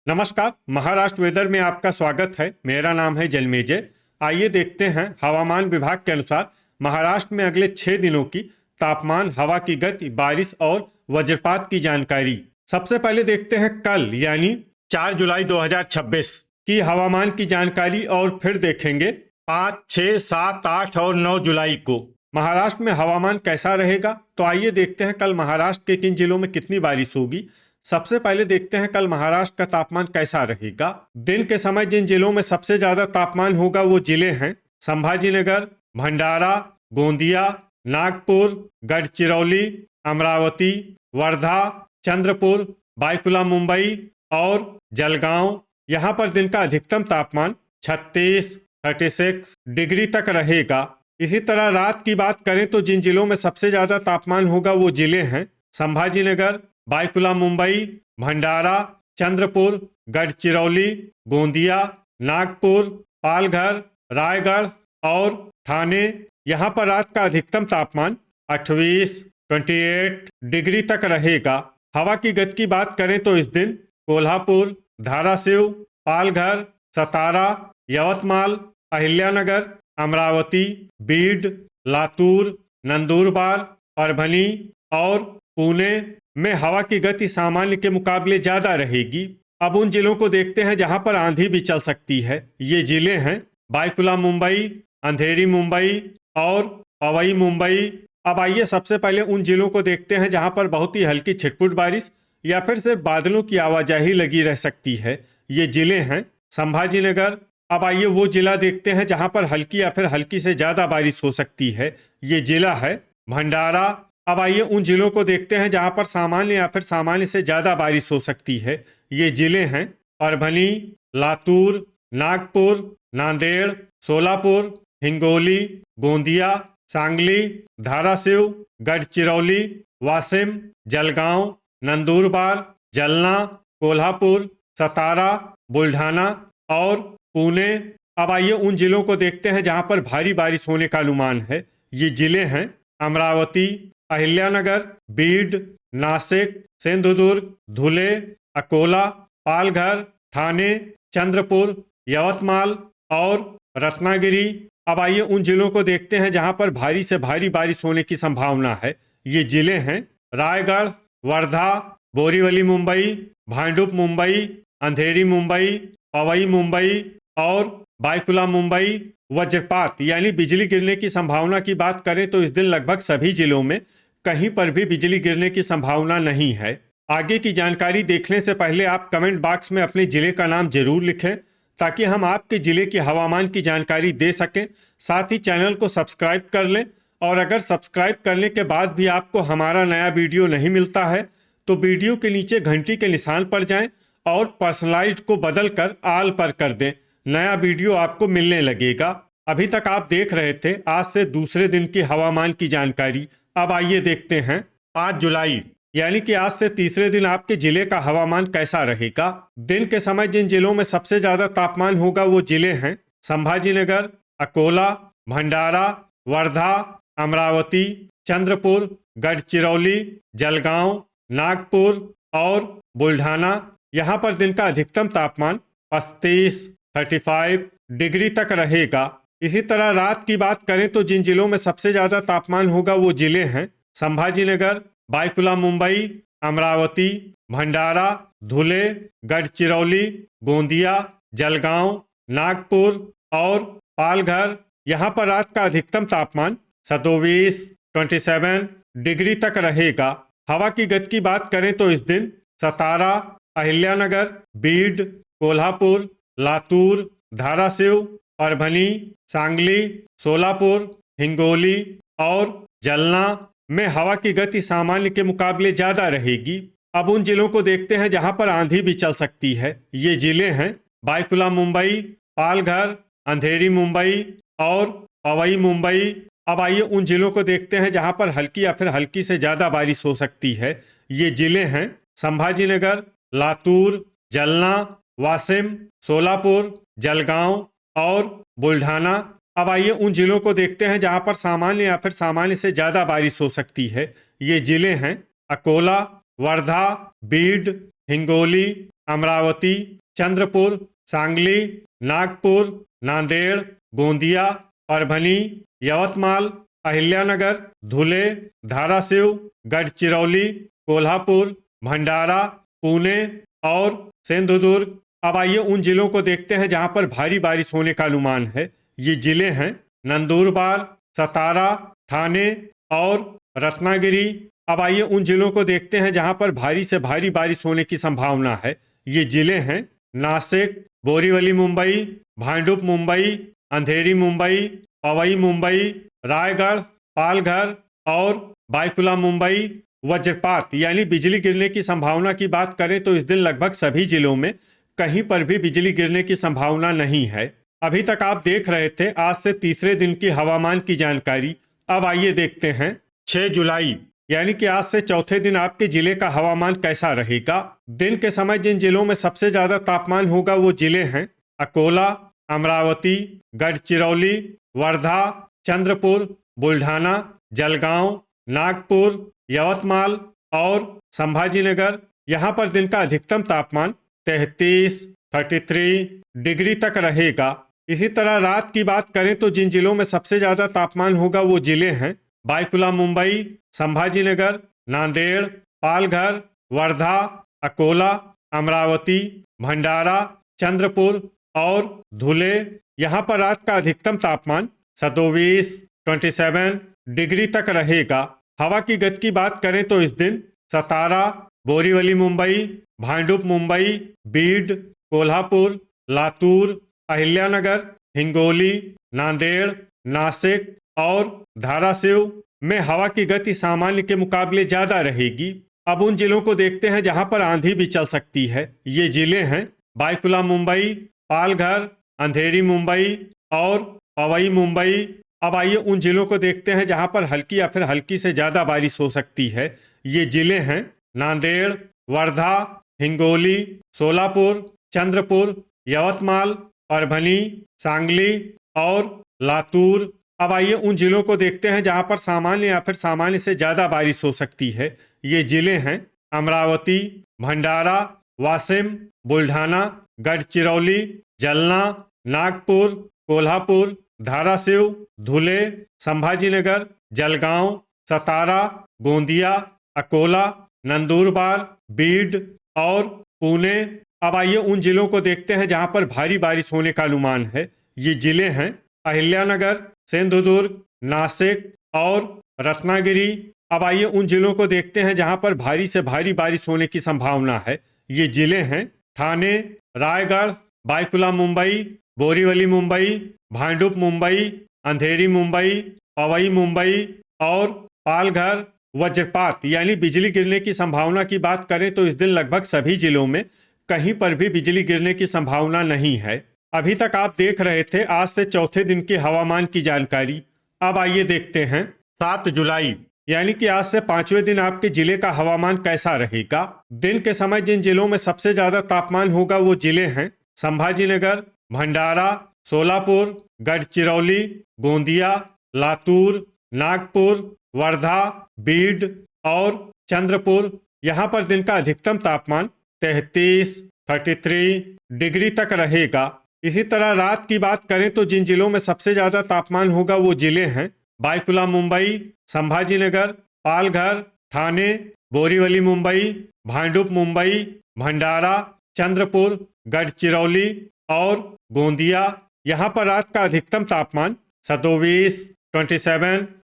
नमस्कार। महाराष्ट्र वेदर में आपका स्वागत है। मेरा नाम है जलमेजय। आइए देखते हैं हवामान विभाग के अनुसार महाराष्ट्र में अगले 6 दिनों की तापमान, हवा की गति, बारिश और वज्रपात की जानकारी। सबसे पहले देखते हैं कल यानी 4 जुलाई 2026 की हवामान की जानकारी और फिर देखेंगे 5, 6, 7, 8 और 9 जुलाई को महाराष्ट्र में हवामान कैसा रहेगा। तो आइए देखते हैं कल महाराष्ट्र के किन जिलों में कितनी बारिश होगी। सबसे पहले देखते हैं कल महाराष्ट्र का तापमान कैसा रहेगा। दिन के समय जिन जिलों में सबसे ज्यादा तापमान होगा वो जिले हैं संभाजीनगर, भंडारा, गोंदिया, नागपुर, गढ़चिरौली, अमरावती, वर्धा, चंद्रपुर, बायकुला मुंबई और जलगांव। यहाँ पर दिन का अधिकतम तापमान 36 डिग्री तक रहेगा। इसी तरह रात की बात करें तो जिन जिलों में सबसे ज्यादा तापमान होगा वो जिले हैं संभाजीनगर, बायकुला मुंबई, भंडारा, चंद्रपुर, गढ़चिरौली, गोंदिया, नागपुर, पालघर, रायगढ़ और थाने। यहाँ पर रात का अधिकतम तापमान 28 डिग्री तक रहेगा। हवा की गति की बात करें तो इस दिन कोल्हापुर, धाराशिव, पालघर, सतारा, यवतमाल, अहिल्यानगर, अमरावती, बीड, लातूर, नंदुरबार, परभनी और पुणे में हवा की गति सामान्य के मुकाबले ज्यादा रहेगी। अब उन जिलों को देखते हैं जहां पर आंधी भी चल सकती है। ये जिले हैं बायकुला मुंबई, अंधेरी मुंबई और पवई मुंबई। अब आइए सबसे पहले उन जिलों को देखते हैं जहां पर बहुत ही हल्की छिटपुट बारिश या फिर सिर्फ बादलों की आवाजाही लगी रह सकती है। ये जिले हैं संभाजीनगर। अब आइए वो जिला देखते हैं जहां पर हल्की या फिर हल्की से ज्यादा बारिश हो सकती है। ये जिला है भंडारा। अब आइए उन जिलों को देखते हैं जहां पर सामान्य या फिर सामान्य से ज्यादा बारिश हो सकती है। ये जिले हैं परभनी, लातूर, नागपुर, नांदेड़, सोलापुर, हिंगोली, गोंदिया, सांगली, धाराशिव, गढ़चिरौली, वाशिम, जलगांव, नंदुरबार, जलना, कोल्हापुर, सतारा, बुल्ढाना और पुणे। अब आइए उन जिलों को देखते हैं जहां पर भारी बारिश होने का अनुमान है। ये जिले हैं अमरावती, अहिल्यानगर, बीड, नासिक, सिंधुदुर्ग, धुले, अकोला, पालघर, थाने, चंद्रपुर, यवतमाल और रत्नागिरी। अब आइए उन जिलों को देखते हैं जहां पर भारी से भारी बारिश होने की संभावना है। ये जिले हैं रायगढ़, वर्धा, बोरीवली मुंबई, भांडुप मुंबई, अंधेरी मुंबई, पवई मुंबई और बायकुला मुंबई। वज्रपात यानी बिजली गिरने की संभावना की बात करें तो इस दिन लगभग सभी जिलों में कहीं पर भी बिजली गिरने की संभावना नहीं है। आगे की जानकारी देखने से पहले आप कमेंट बॉक्स में अपने जिले का नाम जरूर लिखें ताकि हम आपके जिले की हवामान की जानकारी दे सकें। साथ ही चैनल को सब्सक्राइब कर लें और अगर सब्सक्राइब करने के बाद भी आपको हमारा नया वीडियो नहीं मिलता है तो वीडियो के नीचे घंटी के निशान पर जाएं और पर्सनलाइज्ड को बदलकर ऑल पर कर दें। नया वीडियो आपको मिलने लगेगा। अभी तक आप देख रहे थे आज से दूसरे दिन की हवामान की जानकारी। अब आइए देखते हैं 5 जुलाई यानी कि आज से तीसरे दिन आपके जिले का हवामान कैसा रहेगा। दिन के समय जिन जिलों में सबसे ज्यादा तापमान होगा वो जिले हैं संभाजीनगर, अकोला, भंडारा, वर्धा, अमरावती, चंद्रपुर, गढ़चिरौली, जलगांव, नागपुर और बुल्ढाना। यहाँ पर दिन का अधिकतम तापमान 35 डिग्री तक रहेगा। इसी तरह रात की बात करें तो जिन जिलों में सबसे ज्यादा तापमान होगा वो जिले हैं संभाजीनगर, बायकुला मुंबई, अमरावती, भंडारा, धुले, गढ़चिरौली, गोंदिया, जलगांव, नागपुर और पालघर। यहाँ पर रात का अधिकतम तापमान 27 डिग्री तक रहेगा। हवा की गति की बात करें तो इस दिन सतारा, अहिल्यानगर, बीड, कोल्हापुर, लातूर, धाराशिव, परभनी, सांगली, सोलापुर, हिंगोली और जलना में हवा की गति सामान्य के मुकाबले ज्यादा रहेगी। अब उन जिलों को देखते हैं जहां पर आंधी भी चल सकती है। ये जिले हैं बायकुला मुंबई, पालघर, अंधेरी मुंबई और पवई मुंबई। अब आइए उन जिलों को देखते हैं जहां पर हल्की या फिर हल्की से ज्यादा बारिश हो सकती है। ये जिले हैं संभाजीनगर, लातूर, जलना, वाशिम, सोलापुर, जलगांव और बुल्ढाना। अब आइए उन जिलों को देखते हैं जहां पर सामान्य या फिर सामान्य से ज्यादा बारिश हो सकती है। ये जिले हैं अकोला, वर्धा, बीड, हिंगोली, अमरावती, चंद्रपुर, सांगली, नागपुर, नांदेड़, गोंदिया, परभनी, यवतमाल, अहिल्यानगर, धुले, धाराशिव, गढ़चिरौली, कोल्हापुर, भंडारा, पुणे और सिंधुदुर्ग। अब आइए उन जिलों को देखते हैं जहां पर भारी बारिश होने का अनुमान है। ये जिले हैं नंदुरबार, सतारा, ठाणे और रत्नागिरी। अब आइए उन जिलों को देखते हैं जहां पर भारी से भारी बारिश होने की संभावना है। ये जिले हैं नासिक, बोरीवली मुंबई, भांडुप मुंबई, अंधेरी मुंबई, पवई मुंबई, रायगढ़, पालघर और बायकुला मुंबई। वज्रपात यानी बिजली गिरने की संभावना की बात करें तो इस दिन लगभग सभी जिलों में कहीं पर भी बिजली गिरने की संभावना नहीं है। अभी तक आप देख रहे थे आज से तीसरे दिन की हवामान की जानकारी। अब आइए देखते हैं 6 जुलाई यानी कि आज से चौथे दिन आपके जिले का हवामान कैसा रहेगा। दिन के समय जिन जिलों में सबसे ज्यादा तापमान होगा वो जिले हैं अकोला, अमरावती, गढ़चिरौली, वर्धा, चंद्रपुर, बुल्ढाना, जलगांव, नागपुर, यवतमाल और संभाजीनगर। यहाँ पर दिन का अधिकतम तापमान 33 डिग्री तक रहेगा। इसी तरह रात की बात करें तो जिन जिलों में सबसे ज्यादा तापमान होगा वो जिले हैं बायकुला मुंबई, संभाजीनगर, नांदेड़, पालघर, वर्धा, अकोला, अमरावती, भंडारा, चंद्रपुर और धुले। यहाँ पर रात का अधिकतम तापमान 27 डिग्री तक रहेगा। हवा की गति की बात करें तो इस दिन सतारा, बोरीवली मुंबई, भांडुप मुंबई, बीड, कोल्हापुर, लातूर, अहिल्यानगर, हिंगोली, नांदेड़, नासिक और धाराशिव में हवा की गति सामान्य के मुकाबले ज्यादा रहेगी। अब उन जिलों को देखते हैं जहां पर आंधी भी चल सकती है। ये जिले हैं बायकुला मुंबई, पालघर, अंधेरी मुंबई और पवई मुंबई। अब आइए उन जिलों को देखते हैं जहां पर हल्की या फिर हल्की से ज्यादा बारिश हो सकती है। ये जिले हैं नांदेड़, वर्धा, हिंगोली, सोलापुर, चंद्रपुर, यवतमाल, परभनी, सांगली और लातूर। अब आइए उन जिलों को देखते हैं जहां पर सामान्य या फिर सामान्य से ज्यादा बारिश हो सकती है। ये जिले हैं अमरावती, भंडारा, वाशिम, बुल्ढाना, गढ़चिरौली, जलना, नागपुर, कोल्हापुर, धाराशिव, धुले, संभाजीनगर, जलगांव, सतारा, गोंदिया, अकोला, नंदुरबार, बीड और पुणे। अब आइए उन जिलों को देखते हैं जहां पर भारी बारिश होने का अनुमान है। ये जिले हैं अहिल्यानगर, सिंधुदुर्ग, नासिक और रत्नागिरी। अब आइए उन जिलों को देखते हैं जहां पर भारी से भारी बारिश होने की संभावना है। ये जिले हैं ठाणे, रायगढ़, बायकुला मुंबई, बोरीवली मुंबई, भांडुप मुंबई, अंधेरी मुंबई, पवई मुंबई और पालघर। वज्रपात यानी बिजली गिरने की संभावना की बात करें तो इस दिन लगभग सभी जिलों में कहीं पर भी बिजली गिरने की संभावना नहीं है। अभी तक आप देख रहे थे आज से चौथे दिन की हवामान की जानकारी। अब आइए देखते हैं 7 जुलाई यानी कि आज से पांचवें दिन आपके जिले का हवामान कैसा रहेगा। दिन के समय जिन जिलों में सबसे ज्यादा तापमान होगा वो जिले हैं संभाजीनगर, भंडारा, सोलापुर, गढ़चिरौली, गोंदिया, लातूर, नागपुर, वर्धा, बीड और चंद्रपुर। यहाँ पर दिन का अधिकतम तापमान 33 डिग्री तक रहेगा। इसी तरह रात की बात करें तो जिन जिलों में सबसे ज्यादा तापमान होगा वो जिले हैं बायकुला मुंबई, संभाजीनगर, पालघर, ठाणे, बोरीवली मुंबई, भांडुप मुंबई, भंडारा, चंद्रपुर, गढ़चिरौली और गोंदिया। यहाँ पर रात का अधिकतम तापमान 27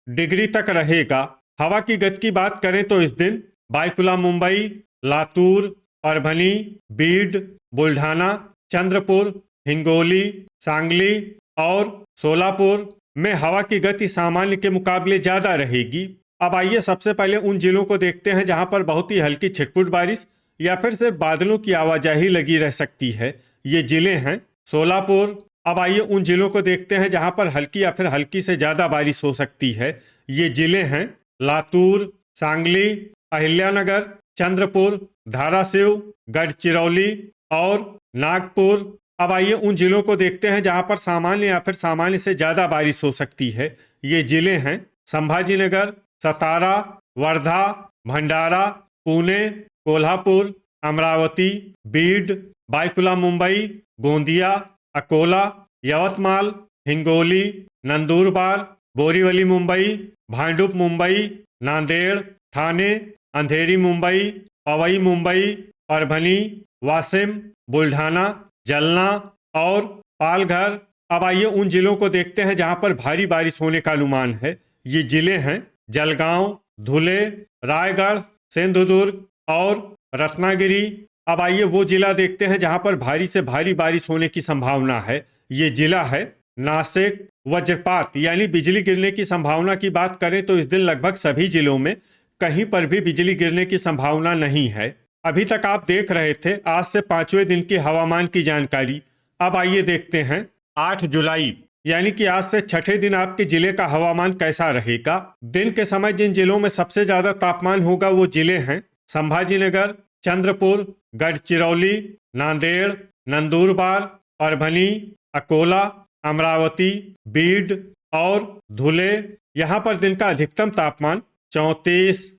डिग्री तक रहेगा। हवा की गति की बात करें तो इस दिन बायकुला मुंबई, लातूर, परभनी, बीड, बुल्ढाना, चंद्रपुर, हिंगोली, सांगली और सोलापुर में हवा की गति सामान्य के मुकाबले ज्यादा रहेगी। अब आइए सबसे पहले उन जिलों को देखते हैं जहां पर बहुत ही हल्की छिटपुट बारिश या फिर सिर्फ बादलों की आवाजाही लगी रह सकती है। ये जिले हैं सोलापुर। अब आइए उन जिलों को देखते हैं जहां पर हल्की या फिर हल्की से ज्यादा बारिश हो सकती है। ये जिले हैं लातूर, सांगली, अहिल्यानगर, चंद्रपुर, धाराशिव, गढ़चिरौली और नागपुर। अब आइए उन जिलों को देखते हैं जहां पर सामान्य या फिर सामान्य से ज्यादा बारिश हो सकती है। ये जिले हैं संभाजीनगर, सतारा, वर्धा, भंडारा, पुणे, कोल्हापुर, अमरावती, बीड, बाईकुला मुंबई, गोंदिया, अकोला, यवतमाल, हिंगोली, नंदुरबार, बोरीवली मुंबई, भांडुप मुंबई, नांदेड़, ठाणे, अंधेरी मुंबई, पवई मुंबई, परभनी, वाशिम, बुल्ढाना, जलना और पालघर। अब आइए उन जिलों को देखते हैं जहां पर भारी बारिश होने का अनुमान है। ये जिले हैं जलगांव, धुले, रायगढ़, सिंधुदुर्ग और रत्नागिरी। अब आइए वो जिला देखते हैं जहां पर भारी से भारी बारिश होने की संभावना है। ये जिला है नासिक। वज्रपात यानी बिजली गिरने की संभावना की बात करें तो इस दिन लगभग सभी जिलों में कहीं पर भी बिजली गिरने की संभावना नहीं है। अभी तक आप देख रहे थे आज से 5वें दिन की हवामान की जानकारी। अब आइए देखते हैं 8 जुलाई यानी कि आज से छठे दिन आपके जिले का हवामान कैसा रहेगा। दिन के समय जिन जिलों में सबसे ज्यादा तापमान होगा वो जिले हैं संभाजीनगर, चंद्रपुर, गढ़चिरौली, नांदेड़, नंदुरबार, परभनी, अकोला, अमरावती, बीड और धुले। यहाँ पर दिन का अधिकतम तापमान 34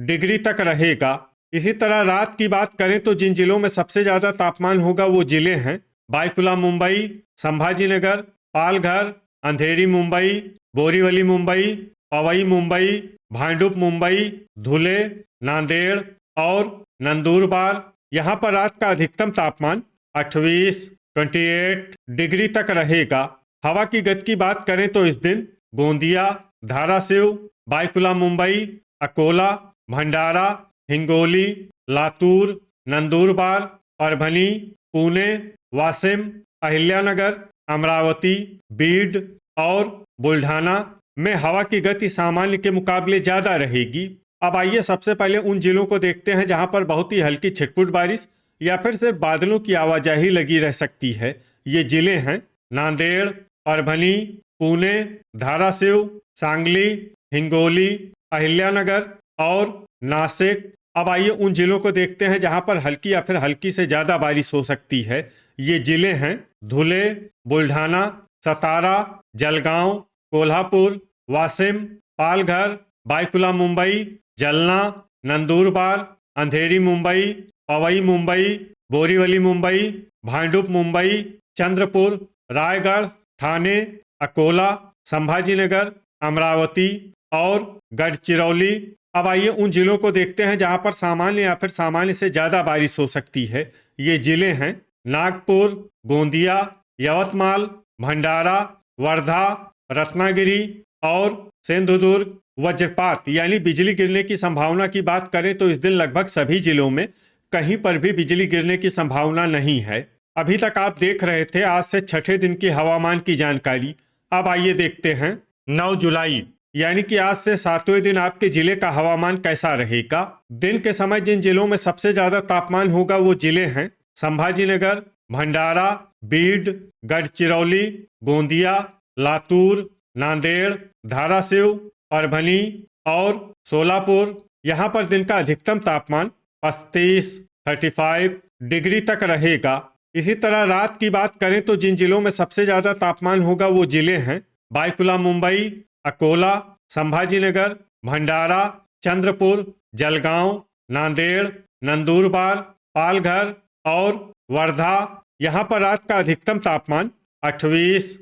डिग्री तक रहेगा। इसी तरह रात की बात करें तो जिन जिलों में सबसे ज्यादा तापमान होगा वो जिले हैं बाईकुला मुंबई, संभाजीनगर, पालघर, अंधेरी मुंबई, बोरीवली मुंबई, पवई मुंबई, भांडुप मुंबई, धुले, नांदेड़ और नंदुरबार। यहाँ पर रात का अधिकतम तापमान 28 डिग्री तक रहेगा। हवा की गति की बात करें तो इस दिन गोंदिया, धाराशिव, बाईकुला मुंबई, अकोला, भंडारा, हिंगोली, लातूर, नंदुरबार, परभनी, पुणे, वाशिम, अहिल्यानगर, अमरावती, बीड और बुल्ढाना में हवा की गति सामान्य के मुकाबले ज्यादा रहेगी। अब आइए सबसे पहले उन जिलों को देखते हैं जहां पर बहुत ही हल्की छिटपुट बारिश या फिर सिर्फ बादलों की आवाजाही लगी रह सकती है। ये जिले हैं नांदेड़, परभनी, पुणे, धाराशिव, सांगली, हिंगोली, अहिल्यानगर और नासिक। अब आइए उन जिलों को देखते हैं जहां पर हल्की या फिर हल्की से ज्यादा बारिश हो सकती है। ये जिले हैं धुले, बुल्ढाना, सतारा, जलगांव, कोल्हापुर, वाशिम, पालघर, बाईकुला मुंबई, जलना, नंदुरबार, अंधेरी मुंबई, पवई मुंबई, बोरीवली मुंबई, भांडुप मुंबई, चंद्रपुर, रायगढ़, ठाणे, अकोला, संभाजीनगर, अमरावती और गढ़चिरौली। अब आइए उन जिलों को देखते हैं जहां पर सामान्य या फिर सामान्य से ज्यादा बारिश हो सकती है। ये जिले हैं नागपुर, गोंदिया, यवतमाल, भंडारा, वर्धा, रत्नागिरी और सिंधुदुर्ग। वज्रपात यानी बिजली गिरने की संभावना की बात करें तो इस दिन लगभग सभी जिलों में कहीं पर भी बिजली गिरने की संभावना नहीं है। अभी तक आप देख रहे थे आज से छठे दिन की हवामान की जानकारी। अब आइए देखते हैं 9 जुलाई यानी कि आज से 7वें दिन आपके जिले का हवामान कैसा रहेगा। दिन के समय जिन जिलों में सबसे ज्यादा तापमान होगा वो जिले हैं संभाजीनगर, भंडारा, बीड, गढ़चिरौली, गोंदिया, लातूर, नांदेड़, धाराशिव, परभनी और सोलापुर। यहाँ पर दिन का अधिकतम तापमान 35 डिग्री तक रहेगा। इसी तरह रात की बात करें तो जिन जिलों में सबसे ज्यादा तापमान होगा वो जिले हैं बाईकुला मुंबई, अकोला, संभाजीनगर, भंडारा, चंद्रपुर, जलगांव, नांदेड़, नंदुरबार, पालघर और वर्धा। यहाँ पर रात का अधिकतम तापमान 28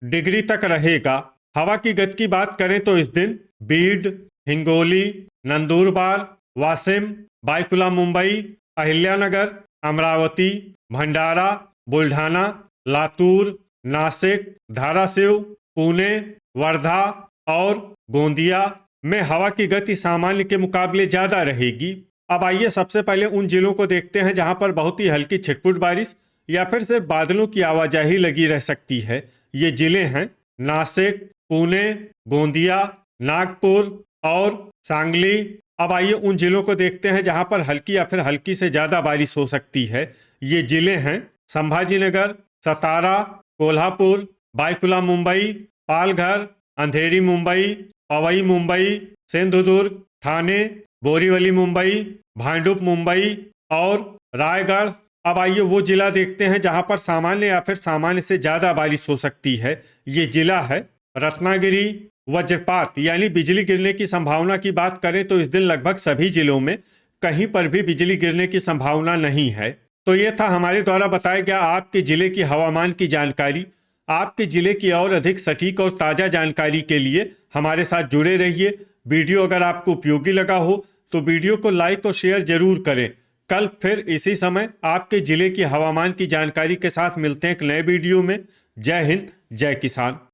डिग्री तक रहेगा। हवा की गति की बात करें तो इस दिन बीड, हिंगोली, नंदुरबार, वाशिम, बाईकुला मुंबई, अहिल्यानगर, अमरावती, भंडारा, बुल्ढाना, लातूर, नासिक, धाराशिव, पुणे, वर्धा और गोंदिया में हवा की गति सामान्य के मुकाबले ज्यादा रहेगी। अब आइए सबसे पहले उन जिलों को देखते हैं जहां पर बहुत ही हल्की छिटपुट बारिश या फिर सिर्फ बादलों की आवाजाही लगी रह सकती है। ये जिले हैं नासिक, पुणे, गोंदिया, नागपुर और सांगली। अब आइए उन जिलों को देखते हैं जहां पर हल्की या फिर हल्की से ज्यादा बारिश हो सकती है। ये जिले हैं संभाजीनगर, सतारा, कोल्हापुर, बाईकुला मुंबई, पालघर, अंधेरी मुंबई, पवई मुंबई, सिंधुदुर्ग, ठाणे, बोरीवली मुंबई, भांडुप मुंबई और रायगढ़। अब आइए वो जिला देखते हैं जहां पर सामान्य या फिर सामान्य से ज्यादा बारिश हो सकती है। ये जिला है रत्नागिरी। वज्रपात यानी बिजली गिरने की संभावना की बात करें तो इस दिन लगभग सभी जिलों में कहीं पर भी बिजली गिरने की संभावना नहीं है। तो ये था हमारे द्वारा बताया गया आपके जिले की हवामान की जानकारी। आपके जिले की और अधिक सटीक और ताज़ा जानकारी के लिए हमारे साथ जुड़े रहिए। वीडियो अगर आपको उपयोगी लगा हो तो वीडियो को लाइक और शेयर जरूर करें। कल फिर इसी समय आपके जिले की हवामान की जानकारी के साथ मिलते हैं एक नए वीडियो में। जय हिंद, जय किसान।